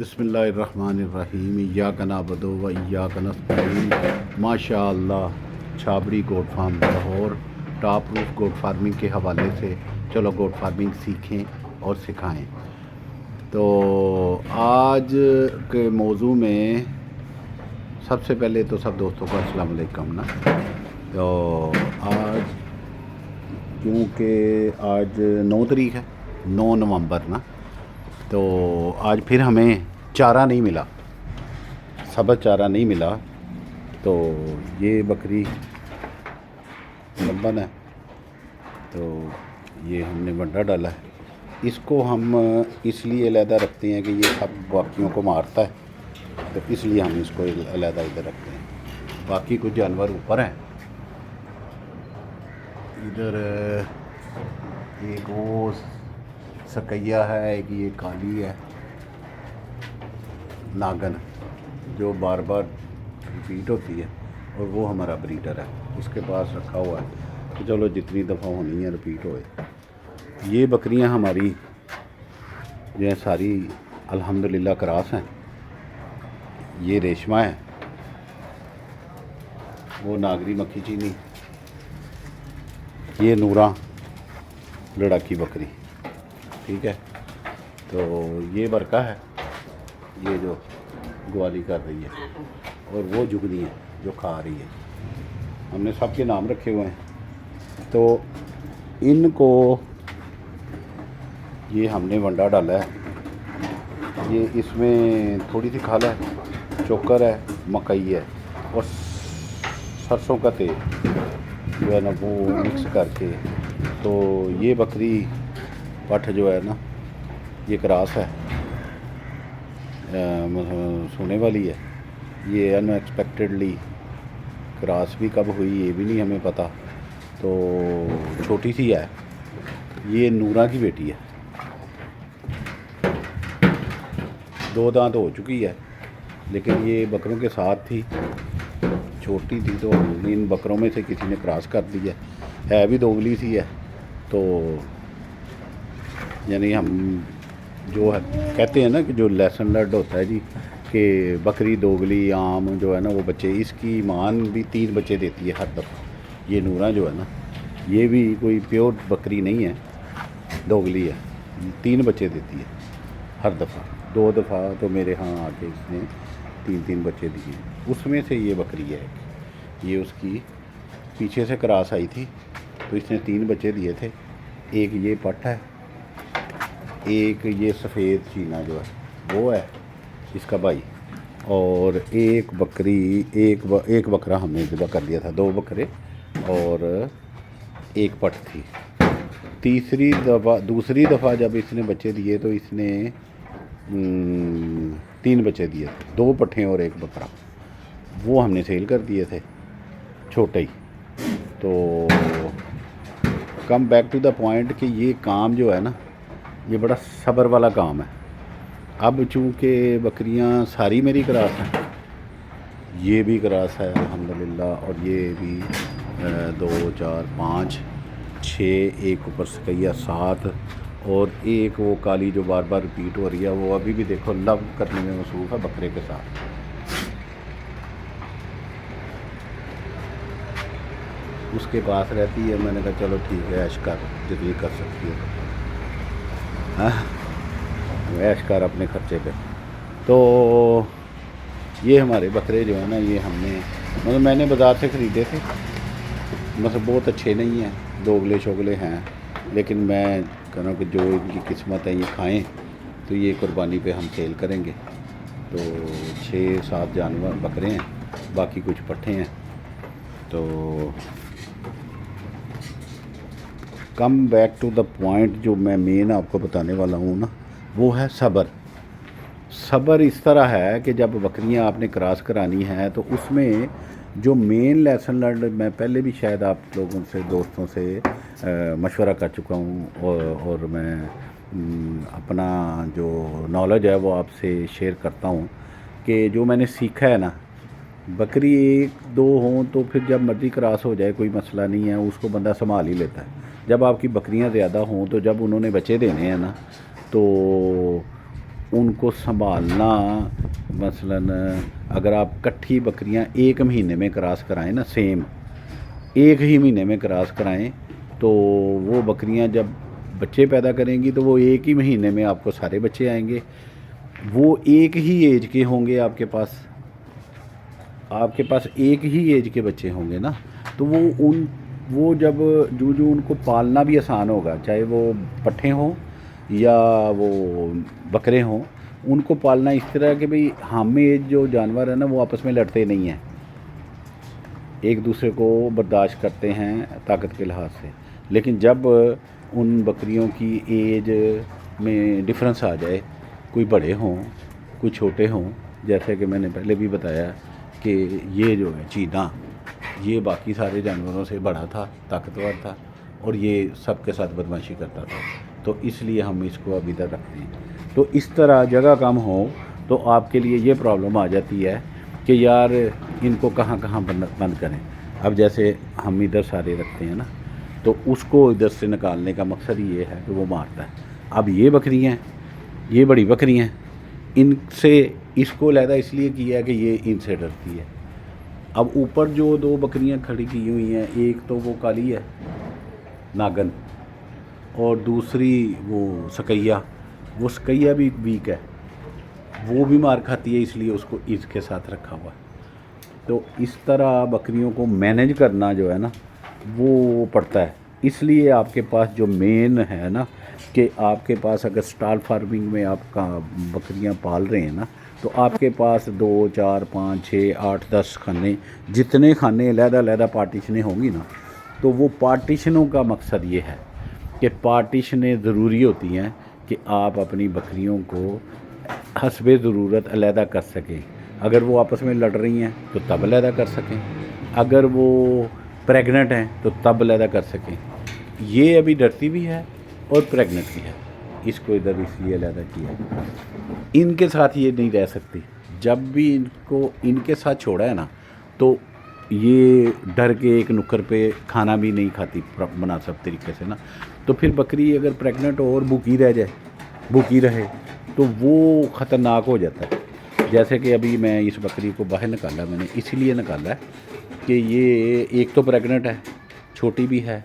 بسم اللہ الرحمن الرحیم ایاک نعبد و ایاک نستعین ماشاء اللہ چھابڑی گوٹ فارم لاہور ٹاپ روف گوٹ فارمنگ کے حوالے سے چلو گوٹ فارمنگ سیکھیں اور سکھائیں۔ تو آج کے موضوع میں سب سے پہلے تو سب دوستوں کو السلام علیکم نا۔ تو آج کیونکہ آج 9 تاریخ ہے، 9 نومبر نا، تو آج پھر ہمیں چارہ نہیں ملا، سبز چارہ نہیں ملا۔ تو یہ بکری لمبن ہے، تو یہ ہم نے ونڈا ڈالا ہے۔ اس کو ہم اس لیے علیحدہ رکھتے ہیں کہ یہ سب باقیوں کو مارتا ہے، تو اس لیے ہم اس کو علیحدہ ادھر رکھتے ہیں۔ باقی کچھ جانور اوپر ہیں، ادھر ایک وہ سکیا ہے، ایک یہ کالی ہے ناگن جو بار بار ریپیٹ ہوتی ہے، اور وہ ہمارا بریڈر ہے، اس کے پاس رکھا ہوا ہے کہ چلو جتنی دفعہ ہونی ہے ریپیٹ ہوئے۔ یہ بکریاں ہماری جو ہیں ساری الحمدللہ کراس ہیں۔ یہ ریشمہ ہے، وہ ناگری مکھی چینی، یہ نورا لڑاکی بکری، ٹھیک ہے۔ تو یہ برقع ہے، یہ جو گوالی کر رہی ہے، اور وہ جگنی ہے جو کھا رہی ہے۔ ہم نے سب کے نام رکھے ہوئے ہیں۔ تو ان کو یہ ہم نے ونڈا ڈالا ہے، یہ اس میں تھوڑی سی کھال ہے، چوکر ہے، مکئی ہے، اور سرسوں کا تیل جو ہے نا وہ مکس کر کے۔ تو یہ بکری پٹھ جو ہے نا یہ کراس ہے، سونے والی ہے۔ یہ ان ایکسپیکٹڈلی کراس بھی کب ہوئی یہ بھی نہیں ہمیں پتہ، تو چھوٹی سی ہے۔ یہ نورا کی بیٹی ہے، 2 دانت ہو چکی ہے، لیکن یہ بکروں کے ساتھ تھی، چھوٹی تھی، تو ان بکروں میں سے کسی نے کراس کر دی ہے بھی دوگلی سی ہے۔ تو یعنی ہم جو ہے کہتے ہیں نا کہ جو لیسن لرڈ ہوتا ہے جی، کہ بکری دوگلی عام جو ہے نا وہ بچے، اس کی ماں بھی 3 بچے دیتی ہے ہر دفعہ۔ یہ نورا جو ہے نا یہ بھی کوئی پیور بکری نہیں ہے، دوگلی ہے، 3 بچے دیتی ہے ہر دفعہ۔ 2 دفعہ تو میرے ہاں آ کے اس نے 3 بچے دیے۔ اس میں سے یہ بکری ہے، یہ اس کی پیچھے سے کراس آئی تھی، تو اس نے 3 بچے دیے تھے۔ ایک یہ پٹھ ہے، ایک یہ سفید چینا جو ہے وہ ہے اس کا بھائی، اور ایک بکری ایک بکرا ہم نے ذبح کر دیا تھا، 2 بکرے اور ایک پٹھ تھی۔ دوسری دفعہ جب اس نے بچے دیے تو اس نے 3 بچے دیے تھے، 2 پٹھیں اور ایک بکرا، وہ ہم نے سیل کر دیے تھے چھوٹے ہی۔ تو come back to the point کہ یہ کام جو ہے نا یہ بڑا صبر والا کام ہے۔ اب چونکہ بکریاں ساری میری کراس ہیں، یہ بھی کراس ہے الحمدللہ، اور یہ بھی 2 4 5 6، ایک اوپر سکیا 7، اور ایک وہ کالی جو بار بار ریپیٹ ہو رہی ہے، وہ ابھی بھی دیکھو لو کرنے میں مصروف ہے بکرے کے ساتھ۔ اس کے پاس رہتی ہے، میں نے کہا چلو ٹھیک ہے، عیش کر جتنی کر سکتی ہے، عیش کر اپنے خرچے پہ۔ تو یہ ہمارے بکرے جو ہیں نا یہ ہم نے مطلب میں نے بازار سے خریدے تھے، مطلب بہت اچھے نہیں ہیں، دوگلے شوگلے ہیں، لیکن میں کہہ رہا ہوں کہ جو ان کی قسمت ہے یہ کھائیں، تو یہ قربانی پہ ہم سیل کریں گے۔ تو 6-7 جانور بکرے ہیں، باقی کچھ پٹھے ہیں۔ تو come back to the point جو میں مین آپ کو بتانے والا ہوں نا وہ ہے صبر۔ صبر اس طرح ہے کہ جب بکریاں آپ نے کراس کرانی ہیں تو اس میں جو مین لیسن لرن میں پہلے بھی شاید آپ لوگوں سے دوستوں سے مشورہ کر چکا ہوں، اور میں اپنا جو نالج ہے وہ آپ سے شیئر کرتا ہوں، کہ جو میں نے سیکھا ہے نا، بکری 1-2 ہوں تو پھر جب مرضی کراس ہو جائے کوئی مسئلہ نہیں ہے، اس کو بندہ سنبھال ہی لیتا ہے۔ جب آپ کی بکریاں زیادہ ہوں تو جب انہوں نے بچے دینے ہیں نا، تو ان کو سنبھالنا، مثلاً اگر آپ کٹھی بکریاں ایک مہینے میں کراس کرائیں نا، سیم ایک ہی مہینے میں کراس کرائیں، تو وہ بکریاں جب بچے پیدا کریں گی تو وہ ایک ہی مہینے میں آپ کو سارے بچے آئیں گے، وہ ایک ہی ایج کے ہوں گے، آپ کے پاس ایک ہی ایج کے بچے ہوں گے نا، تو وہ جب جو ان کو پالنا بھی آسان ہوگا، چاہے وہ پٹھے ہوں یا وہ بکرے ہوں، ان کو پالنا اس طرح کہ بھئی ہم ایج جو جانور ہیں نا وہ آپس میں لڑتے نہیں ہیں، ایک دوسرے کو برداشت کرتے ہیں طاقت کے لحاظ سے، لیکن جب ان بکریوں کی ایج میں ڈفرنس آ جائے، کوئی بڑے ہوں کوئی چھوٹے ہوں، جیسے کہ میں نے پہلے بھی بتایا کہ یہ جو ہے چیتا، یہ باقی سارے جانوروں سے بڑا تھا، طاقتور تھا، اور یہ سب کے ساتھ بدماشی کرتا تھا، تو اس لیے ہم اس کو ابھی تک رکھتے ہیں۔ تو اس طرح جگہ کم ہو تو آپ کے لیے یہ پرابلم آ جاتی ہے کہ یار ان کو کہاں کہاں بند کریں۔ اب جیسے ہم ادھر سارے رکھتے ہیں نا، تو اس کو ادھر سے نکالنے کا مقصد یہ ہے کہ وہ مارتا ہے۔ اب یہ بکریاں ہیں، یہ بڑی بکریاں ہیں، ان سے اس کو علیحدہ اس لیے کیا ہے کہ یہ ان سے ڈرتی ہے۔ اب اوپر جو دو بکریاں کھڑی کی ہوئی ہیں، ایک تو وہ کالی ہے ناگن، اور دوسری وہ سکیا، وہ سکیا بھی ویک ہے، وہ بھی مار کھاتی ہے، اس لیے اس کو اس کے ساتھ رکھا ہوا ہے۔ تو اس طرح بکریوں کو مینیج کرنا جو ہے نا وہ پڑتا ہے۔ اس لیے آپ کے پاس جو مین ہے نا، کہ آپ کے پاس اگر سٹال فارمنگ میں آپ کا بکریاں پال رہے ہیں نا، تو آپ کے پاس 2 4 5 6 8 10 خانے، جتنے خانے علیحدہ علیحدہ پارٹیشنیں ہوں گی نا، تو وہ پارٹیشنوں کا مقصد یہ ہے کہ پارٹیشنیں ضروری ہوتی ہیں کہ آپ اپنی بکریوں کو حسب ضرورت علیحدہ کر سکیں۔ اگر وہ آپس میں لڑ رہی ہیں تو تب علیحدہ کر سکیں، اگر وہ پریگننٹ ہیں تو تب علیحدہ کر سکیں۔ یہ ابھی ڈرتی بھی ہے اور پریگننٹ بھی ہے، اس کو ادھر اس لیے علیحدہ کیا ہے۔ ان کے ساتھ یہ نہیں رہ سکتی، جب بھی ان کو ان کے ساتھ چھوڑا ہے نا، تو یہ ڈر کے ایک نکر پہ کھانا بھی نہیں کھاتی مناسب طریقے سے نا، تو پھر بکری اگر پریگننٹ ہو اور بھوکی رہے تو وہ خطرناک ہو جاتا ہے۔ جیسے کہ ابھی میں اس بکری کو باہر نکالا، میں نے اسی لیے نکالا ہے کہ یہ ایک تو پریگننٹ ہے، چھوٹی بھی ہے،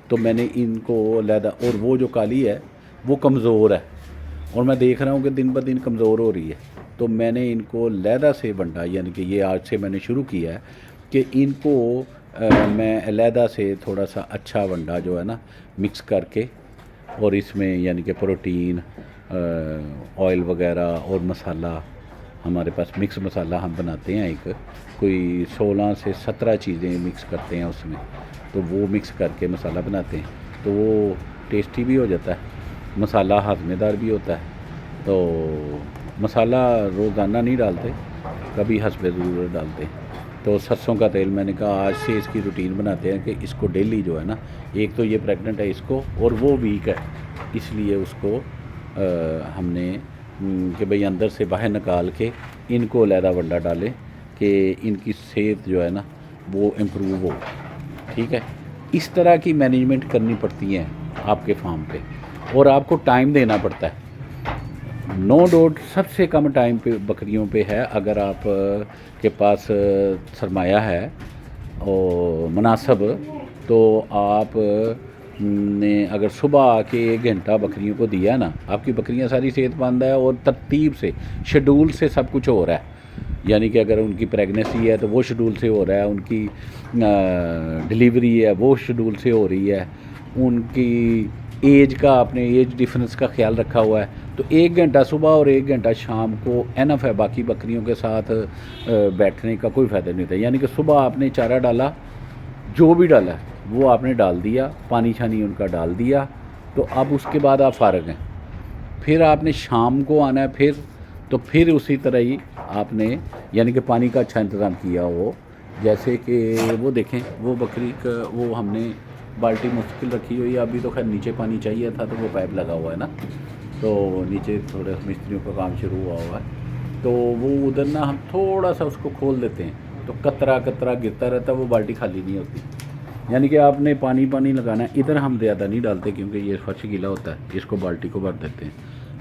تو میں نے ان کو علیحدہ، اور وہ جو کالی ہے وہ کمزور ہے، اور میں دیکھ رہا ہوں کہ دن بدن کمزور ہو رہی ہے، تو میں نے ان کو علیحدہ سے ونڈا، یعنی کہ یہ آج سے میں نے شروع کیا ہے کہ ان کو میں علیحدہ سے تھوڑا سا اچھا ونڈا جو ہے نا مکس کر کے، اور اس میں یعنی کہ پروٹین، آئل وغیرہ اور مسالہ، ہمارے پاس مکس مسالہ ہم بناتے ہیں، ایک کوئی 16 سے 17 چیزیں مکس کرتے ہیں اس میں، تو وہ مکس کر کے مسالہ بناتے ہیں، تو وہ ٹیسٹی بھی ہو جاتا ہے، مسالہ ہاضمے دار بھی ہوتا ہے۔ تو مسالہ روزانہ نہیں ڈالتے، کبھی حسب ضرورت ڈالتے ہیں۔ تو سرسوں کا تیل میں نے کہا آج سے اس کی روٹین بناتے ہیں کہ اس کو ڈیلی جو ہے نا، ایک تو یہ پریگننٹ ہے اس کو، اور وہ ویک ہے، اس لیے اس کو ہم نے کہ بھئی اندر سے باہر نکال کے ان کو علیحدہ ونڈا ڈالیں کہ ان کی صحت جو ہے نا وہ امپروو ہو، ٹھیک ہے۔ اس طرح کی مینجمنٹ کرنی پڑتی ہیں آپ کے فارم پہ، اور آپ کو ٹائم دینا پڑتا ہے۔ نو ڈاؤٹ سب سے کم ٹائم پہ بکریوں پہ ہے، اگر آپ کے پاس سرمایہ ہے اور مناسب، تو آپ نے اگر صبح آ کے 1 گھنٹہ بکریوں کو دیا نا، آپ کی بکریاں ساری صحت مند ہے، اور ترتیب سے شیڈول سے سب کچھ ہو رہا ہے، یعنی کہ اگر ان کی پریگنیسی ہے تو وہ شیڈول سے ہو رہا ہے، ان کی ڈلیوری ہے وہ شیڈول سے ہو رہی ہے، ان کی ایج کا، اپنے ایج ڈیفرنس کا خیال رکھا ہوا ہے، تو 1 گھنٹہ صبح اور 1 گھنٹہ شام کو انف ہے۔ باقی بکریوں کے ساتھ بیٹھنے کا کوئی فائدہ نہیں ہوتا، یعنی کہ صبح آپ نے چارہ ڈالا، جو بھی ڈالا ہے وہ آپ نے ڈال دیا، پانی چھانی ان کا ڈال دیا، تو اب اس کے بعد آپ فارغ ہیں۔ پھر آپ نے شام کو آنا ہے، پھر اسی طرح ہی آپ نے یعنی کہ پانی کا اچھا انتظام کیا ہو، جیسے کہ وہ دیکھیں وہ بکری کا وہ ہم نے بالٹی مستقل رکھی ہوئی ہے، ابھی تو خیر نیچے پانی چاہیے تھا تو وہ پائپ لگا ہوا ہے نا، تو نیچے تھوڑے مستریوں کا کام شروع ہوا ہوا ہے، تو وہ ادھر نا ہم تھوڑا سا اس کو کھول دیتے ہیں، تو قطرہ گرتا رہتا ہے، وہ بالٹی خالی نہیں ہوتی، یعنی کہ آپ نے پانی لگانا ہے۔ ادھر ہم زیادہ نہیں ڈالتے کیونکہ یہ فرش گیلا ہوتا ہے، اس کو بالٹی کو بھر دیتے ہیں،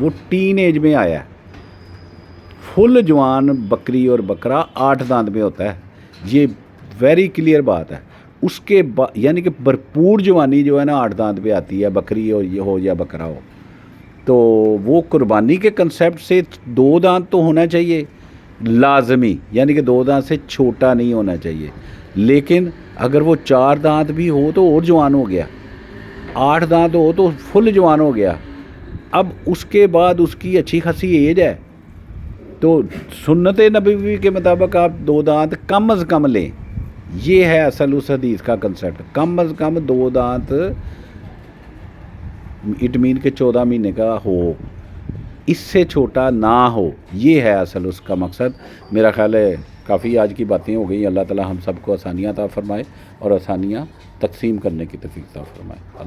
وہ ٹین ایج میں آیا ہے. فل جوان بکری اور بکرا 8 دانت میں ہوتا ہے. یہ ویری کلیئر بات ہے. اس کے بعد یعنی کہ بھرپور جوانی جو ہے نا 8 دانت پہ آتی ہے, بکری اور یہ ہو یا بکرا ہو. تو وہ قربانی کے کنسیپٹ سے 2 دانت تو ہونا چاہیے لازمی, یعنی کہ 2 دانت سے چھوٹا نہیں ہونا چاہیے. لیکن اگر وہ 4 دانت بھی ہو تو اور جوان ہو گیا, 8 دانت ہو تو فل جوان ہو گیا. اب اس کے بعد اس کی اچھی خاصی ایج ہے, تو سنت نبوی کے مطابق آپ 2 دانت کم از کم لیں. یہ ہے اصل اس حدیث کا کنسیپٹ, کم از کم 2 دانت, اٹ مین کہ 14 مہینے کا ہو, اس سے چھوٹا نہ ہو. یہ ہے اصل اس کا مقصد. میرا خیال ہے کافی آج کی باتیں ہو گئی. اللہ تعالی ہم سب کو آسانیاں عطا فرمائے اور آسانیاں تقسیم کرنے کی توفیق عطا فرمائے.